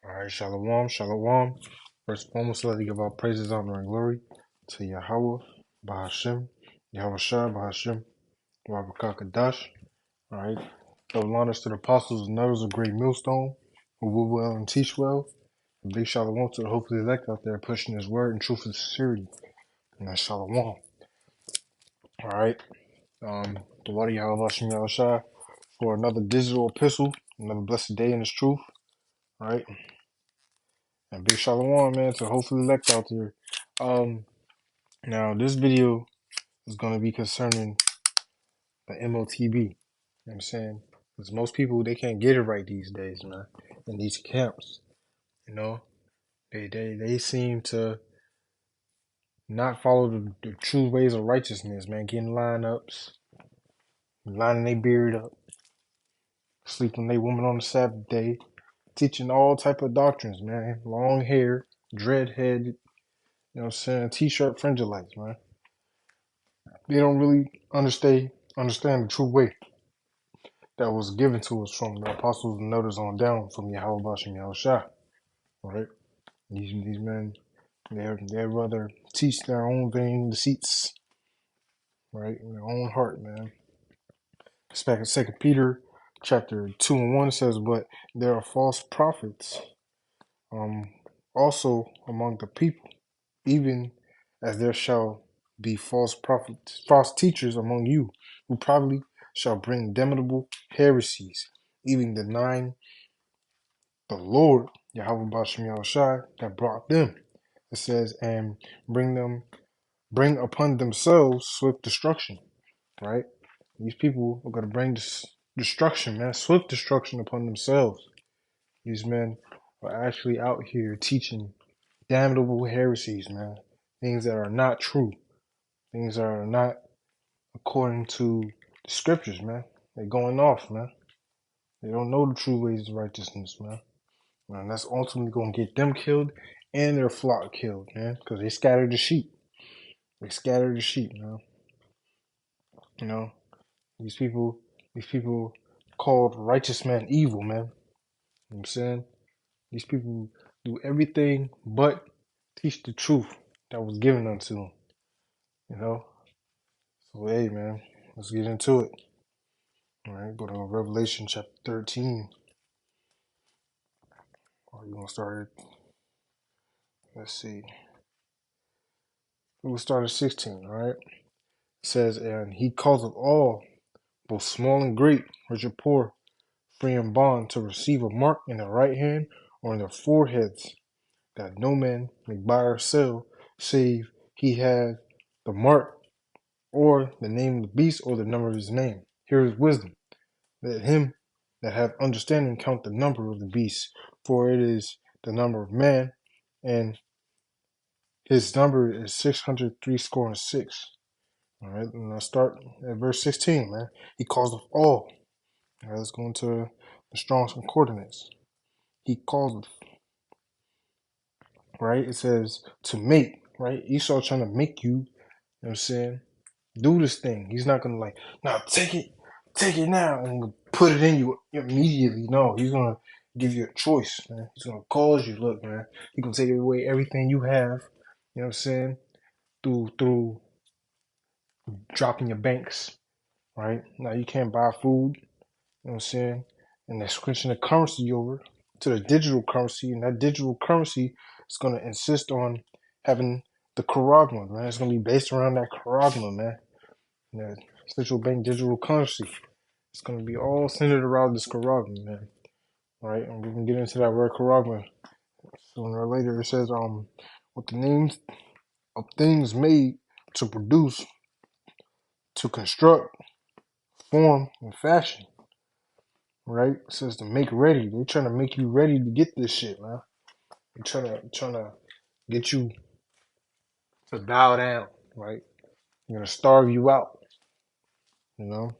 All right, shalom, shalom. First and foremost, let us give our praises, honor, and glory to Yahweh, Bahashem, Yahweh Shai, Bahashem, Yahweh Kakadash. All right, double honors to the apostles and others of great millstone who will well and teach well. And big shalom to the hopefully elect out there pushing his word in truth and sincerity. And that's shalom. All right, the water Yahweh Hashem, Yahweh Shai for another digital epistle, another blessed day in his truth. All right. And big shalom, man, to hopefully elect out there. Now this video is gonna be concerning the MOTB. You know what I'm saying? Because most people they can't get it right these days, man. In these camps, you know, they seem to not follow the true ways of righteousness, man. Getting lineups, lining their beard up, sleeping they woman on the Sabbath day, teaching all type of doctrines, man. Long hair, dread head, you know what I'm saying? T-shirt fringelites, man. They don't really understand the true way that was given to us from the apostles and elders on down from Yahweh Bashem Yahweh Shai. Right? These men, they'd rather teach their own vain deceits, right? In their own heart, man. It's back in 2 Peter chapter 2 and 1 says, but there are false prophets also among the people, even as there shall be false prophets, false teachers among you, who probably shall bring damnable heresies, even denying the Lord, Yahweh Bashem Yahushai, that brought them. It says, and bring upon themselves swift destruction, right? These people are going to bring destruction, man, swift destruction upon themselves. These men are actually out here teaching damnable heresies, man. Things that are not true. Things that are not according to the scriptures, man. They're going off, man. They don't know the true ways of righteousness, man. And that's ultimately going to get them killed and their flock killed, man. Because they scattered the sheep. They scattered the sheep, man. You know, these people called righteous man evil, man. You know what I'm saying? These people do everything but teach the truth that was given unto them. You know? So, hey, man, let's get into it. All right, go to Revelation chapter 13. Or you want to start it? Let's see. We'll start at 16, all right? It says, and he causeth all, both small and great, rich or poor, free and bond, to receive a mark in their right hand or in their foreheads, that no man may buy or sell, save he have the mark or the name of the beast or the number of his name. Here is wisdom. Let him that have understanding count the number of the beast, for it is the number of man, and his number is 636. All right, and I'll start at verse 16, man. He calls of all. All right, let's go into the Strong's Concordance. He calls of, right? It says to make, right? Esau trying to make you, you know what I'm saying, do this thing. He's not gonna like, no, take it now and put it in you immediately. No, he's gonna give you a choice, man. He's gonna cause you, look, man, he's gonna take away everything you have, you know what I'm saying, through dropping your banks, right? Now you can't buy food, you know what I'm saying? And they're switching the currency over to the digital currency, and that digital currency is gonna insist on having the Charagma, man. It's gonna be based around that Charagma, man. That central bank digital currency. It's gonna be all centered around this Charagma, man. All right, and we can get into that word Charagma sooner or later. It says, with the names of things made to produce, to construct, form, and fashion. Right? It says to make ready. They're trying to make you ready to get this shit, man. They're trying to get you to bow down, right? They're gonna starve you out, you know.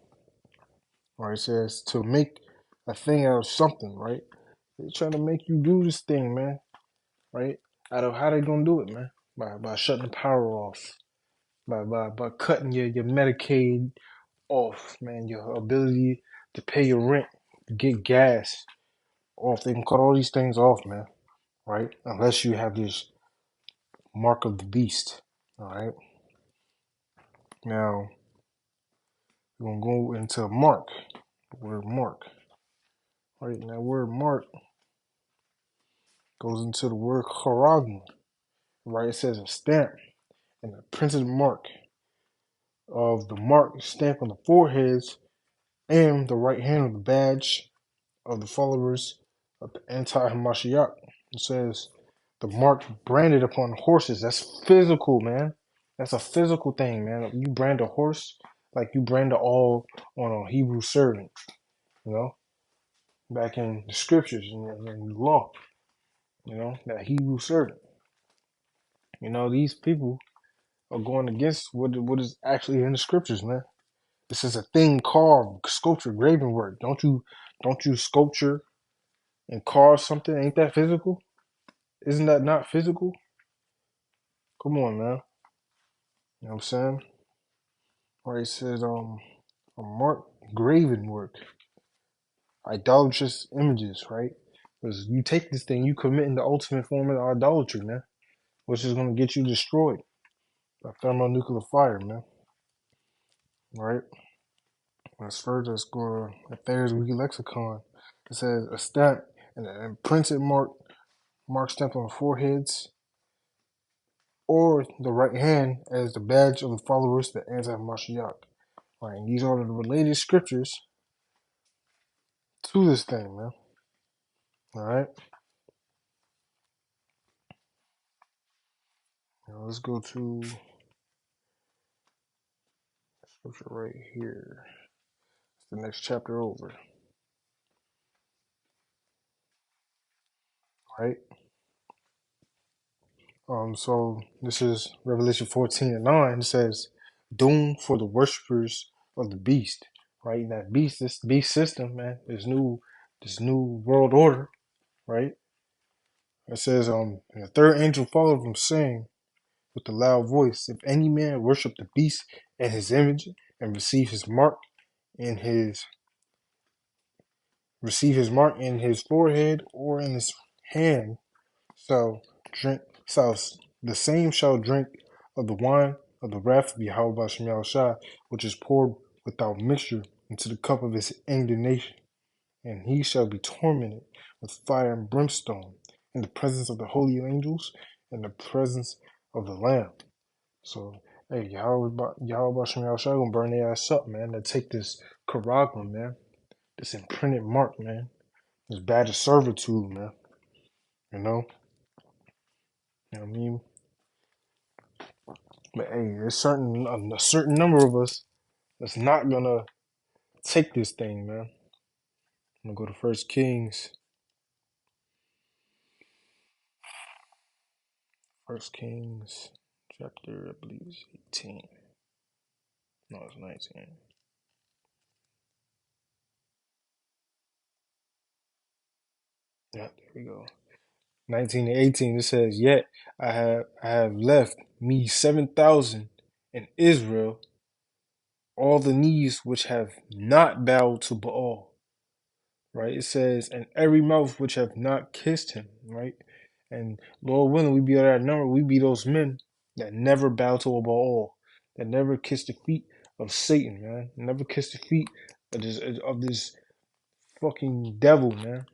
Or it says to make a thing out of something, right? They're trying to make you do this thing, man. Right? Out of how they gonna do it, man? By shutting the power off. By cutting your Medicaid off, man. Your ability to pay your rent, to get gas off. They can cut all these things off, man. right? Unless you have this mark of the beast, all right? Now, we're going to go into mark, the word mark, right? Now, word mark goes into the word charagma, right? It says a stamp and a printed mark of the mark stamped on the foreheads and the right hand of the badge of the followers of the anti-Hamashiach. It says the mark branded upon horses. That's physical, man. That's a physical thing, man. You brand a horse like you brand it all on a Hebrew servant, you know, back in the scriptures and the law, you know, that Hebrew servant. You know, these people are going against what is actually in the scriptures, man. This is a thing carved, sculpture, graven work. Don't you sculpture and carve something? Ain't that physical? Isn't that not physical? Come on, man. You know what I'm saying? Right, it says a mark graven work, idolatrous images, right? Because you take this thing, you committing the ultimate form of idolatry, man, which is gonna get you destroyed by thermonuclear fire, man. Right? Let's further, let's go to Thayer's Wiki Lexicon. It says a stamp and an imprinted mark stamped on the foreheads or the right hand as the badge of the followers of the anti-Mashiach. Right, and these are the related scriptures to this thing, man. All right, now let's go to scripture right here. It's the next chapter over. Right. So this is Revelation 14:9. It says, "Doom for the worshippers of the beast." Right, and that beast, this beast system, man, this new world order. Right. It says, and the third angel followed them, saying with a loud voice, "If any man worship the beast and his image, and receive his mark in his forehead or in his hand, shall drink, shall the same shall drink of the wine of the wrath of Yahweh Shem Shai, which is poured without mixture into the cup of his indignation, and he shall be tormented with fire and brimstone in the presence of the holy angels and the presence of the Lamb." So, hey, Yahweh Shem Shai gonna burn their ass up, man. They take this charagma, man, this imprinted mark, man, this badge of servitude, man. You know, you know what I mean. But hey, there's a certain number of us that's not gonna take this thing, man. I'm gonna go to First Kings, chapter I believe it's 18. No, it's 19. Yeah, there we go. 19 and 18. It says, "Yet I have left me 7,000 in Israel, all the knees which have not bowed to Baal." Right? It says, "and every mouth which have not kissed him." Right? And Lord willing, we be at that number. We be those men that never bow to a Baal, that never kiss the feet of Satan, man. Never kiss the feet of this fucking devil, man.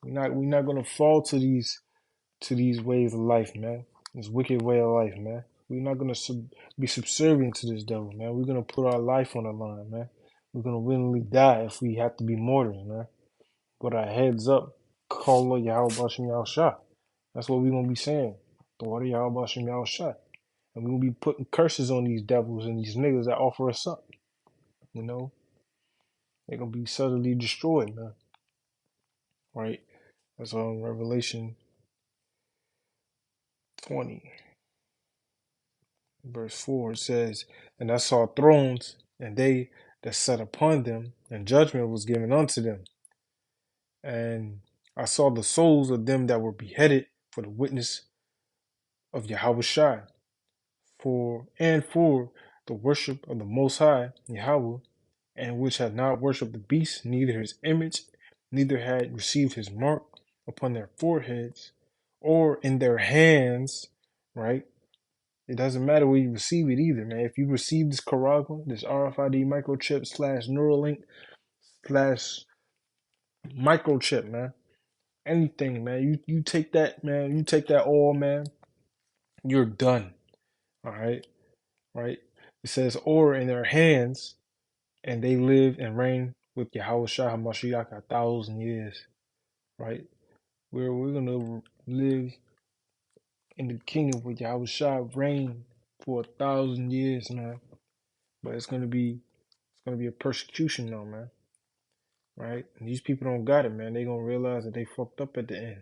We're not gonna fall to these ways of life, man. This wicked way of life, man. We're not gonna be subservient to this devil, man. We're gonna put our life on the line, man. We're gonna willingly die if we have to be martyrs, man. Put our heads up, call of Yahweh Bashim Yahushua. That's what we're gonna be saying. The water Yahweh Bashim Yahushua. And we're gonna be putting curses on these devils and these niggas that offer us up. You know? They're gonna be suddenly destroyed, man. Right? That's on Revelation 20. Verse 4, it says, "And I saw thrones, and they that sat upon them, and judgment was given unto them. And I saw the souls of them that were beheaded for the witness of Yahweh Shai, for the worship of the Most High Yahweh, and which had not worshipped the beast, neither his image, neither had received his mark upon their foreheads or in their hands, right? It doesn't matter where you receive it either, man. If you receive this Charagma, this RFID microchip slash Neuralink slash microchip, man, anything, man. You take that, man. You take that all, man. You're done. All right, right. It says, or in their hands, and they live and reign with Yahweh Shah Hamashiach 1,000 years. Right. We're gonna live in the kingdom with Yahweh Shah reign for 1,000 years, man. But it's gonna be a persecution though, man. Right? And these people don't got it, man. They gonna realize that they fucked up at the end. You know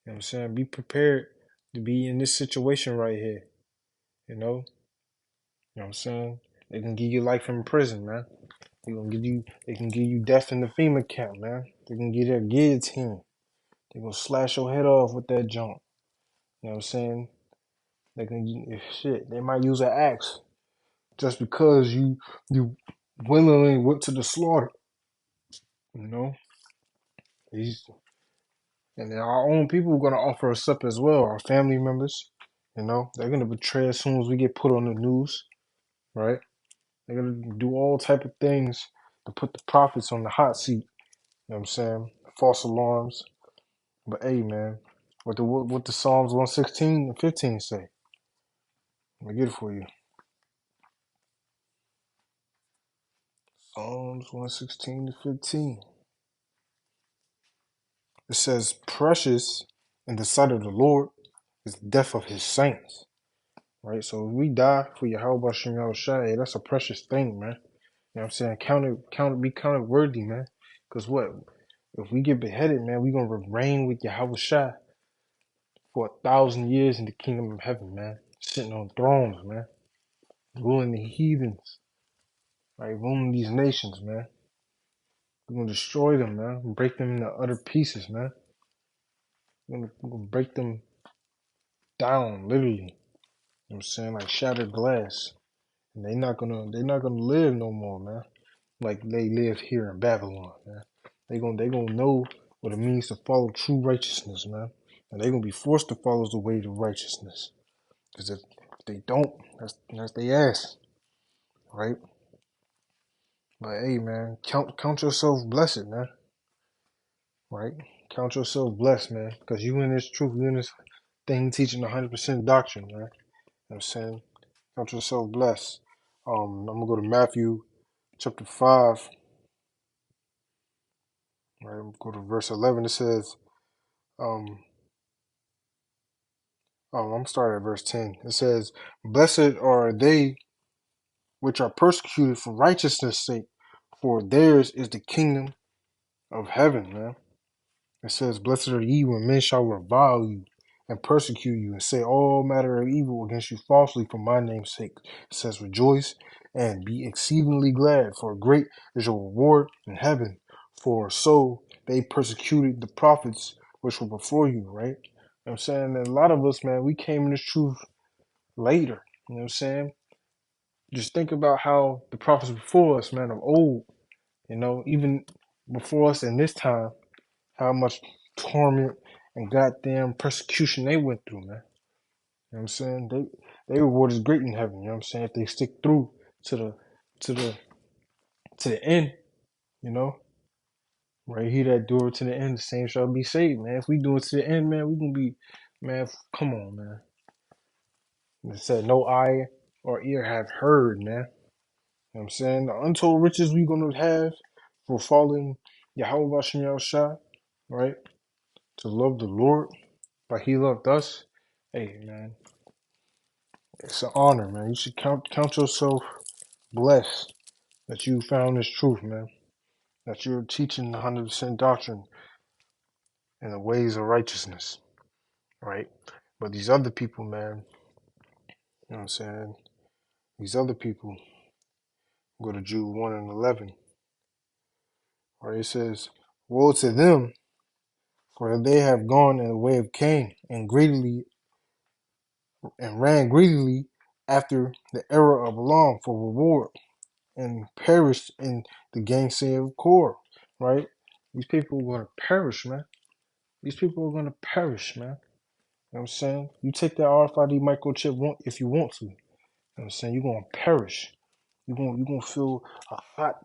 what I'm saying? Be prepared to be in this situation right here. You know? You know what I'm saying? They can give you life in prison, man. They can give you death in the FEMA camp, man. They can give you a guillotine. They gonna slash your head off with that junk. You know what I'm saying? They can shit. They might use an axe just because you willingly went to the slaughter. You know? These And then our own people are gonna offer us up as well. Our family members, they're gonna betray as soon as we get put on the news, right? They're gonna do all type of things to put the prophets on the hot seat. You know what I'm saying? False alarms. But hey, man, what the Psalms 116 and 15 say? Let me get it for you. Psalms 116 to 15. It says, "Precious in the sight of the Lord is the death of His saints." Right? So if we die for Yahweh Shem Yahushua, that's a precious thing, man. You know what I'm saying? Be counted worthy, man. Because what? If we get beheaded, man, we going to reign with Yahweh Shai for 1,000 years in the kingdom of heaven, man. Sitting on thrones, man. Ruling the heathens. Right? Ruling these nations, man. We're going to destroy them, man. Break them into utter pieces, man. We're going to break them down, literally. You know what I'm saying? Like shattered glass. And they're not gonna live no more, man. Like they live here in Babylon, man. They gonna know what it means to follow true righteousness, man. And they're gonna be forced to follow the way to righteousness. Because if they don't, that's they ass, right? But hey, man, count yourself blessed, man. Right? Count yourself blessed, man. Because you in this truth, you in this thing teaching 100% doctrine, man. You know what I'm saying? Count yourself blessed. I'm gonna go to Matthew chapter 5. Right, go to verse 11. It says, um, I'm starting at verse 10. It says, "Blessed are they which are persecuted for righteousness' sake, for theirs is the kingdom of heaven," man. It says, "Blessed are ye when men shall revile you and persecute you and say all manner of evil against you falsely for my name's sake." It says, "Rejoice and be exceedingly glad, for great is your reward in heaven. For so they persecuted the prophets which were before you," right? You know what I'm saying? And a lot of us, man, we came in this truth later. You know what I'm saying? Just think about how the prophets before us, man, of old, even before us in this time, how much torment and goddamn persecution they went through, man. You know what I'm saying? They reward is great in heaven, you know what I'm saying? If they stick through to the to the to the end, you know. Right, he that do it to the end, the same shall be saved, man. If we do it to the end, man, we gonna be, man, come on, man. It said no eye or ear have heard, man. You know what I'm saying? The untold riches we gonna have for following Yahweh Bashem Yahushua, right? To love the Lord like he loved us. Hey, man, it's an honor, man. You should count yourself blessed that you found this truth, man. That you're teaching 100% doctrine and the ways of righteousness, right? But these other people, man, you know what I'm saying? These other people, go to Jude 1 and 11, where it says, "Woe to them, for they have gone in the way of Cain and ran greedily after the error of Balaam for reward, and perished in the gainsay of Korah," right? These people are going to perish, man. These people are going to perish, man. You know what I'm saying? You take that RFID microchip if you want to. You know what I'm saying? You're gonna perish. You're gonna feel a hot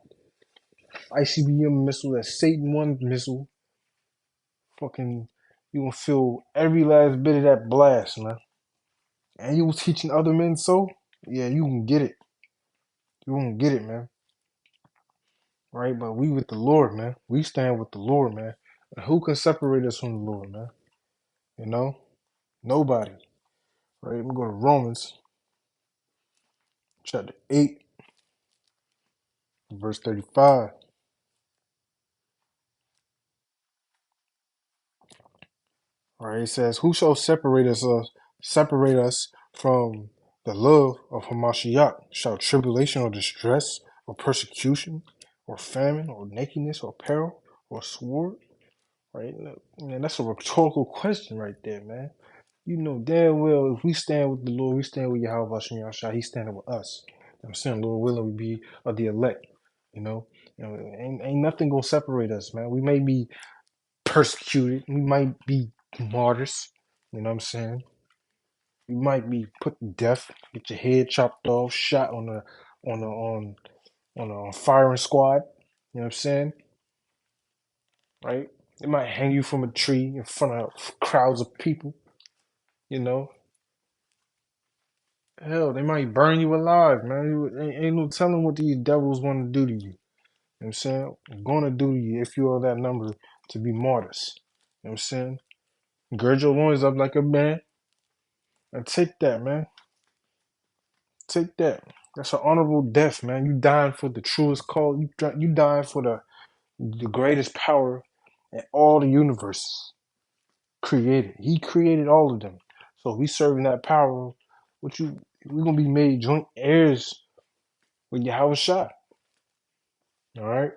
ICBM missile, that Satan one missile. Fucking, you gonna feel every last bit of that blast, man. And you was teaching other men so? Yeah, you can get it. You gonna get it, man. Right? But we with the Lord, man. We stand with the Lord, man. And who can separate us from the Lord, man? You know? Nobody. Right? I'm going to Romans chapter 8, verse 35. Right? It says, who shall separate us from the love of Hamashiach? Shall tribulation or distress or persecution or famine or nakedness or peril or sword? Right? Man, that's a rhetorical question right there, man. You know damn well if we stand with the Lord, we stand with Yahweh Hashem Yahshua, He's standing with us. You know what I'm saying, Lord willing, we be of the elect. You know, ain't nothing gonna separate us, man. We may be persecuted, we might be martyrs. You know what I'm saying? You might be put to death, get your head chopped off, shot on a on a firing squad. You know what I'm saying? Right? They might hang you from a tree in front of crowds of people. You know, hell, they might burn you alive, man. Ain't no telling what these devils want to do to you. You know what I'm saying? Going to do to you if you are that number to be martyrs. You know what I'm saying? Gird your loins up like a man and take that, man. Take that. That's an honorable death, man. You dying for the truest call. You dying for the greatest power in all the universe created. He created all of them. So if we serving that power, we're gonna be made joint heirs with Yahweh Shai. All right.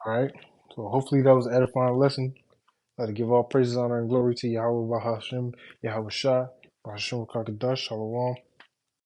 All right. So hopefully that was an edifying lesson. Let us give all praises, honor, and glory to Yahweh Bahashem, Yahweh Shai, Bahashem Kakadash, Shalom.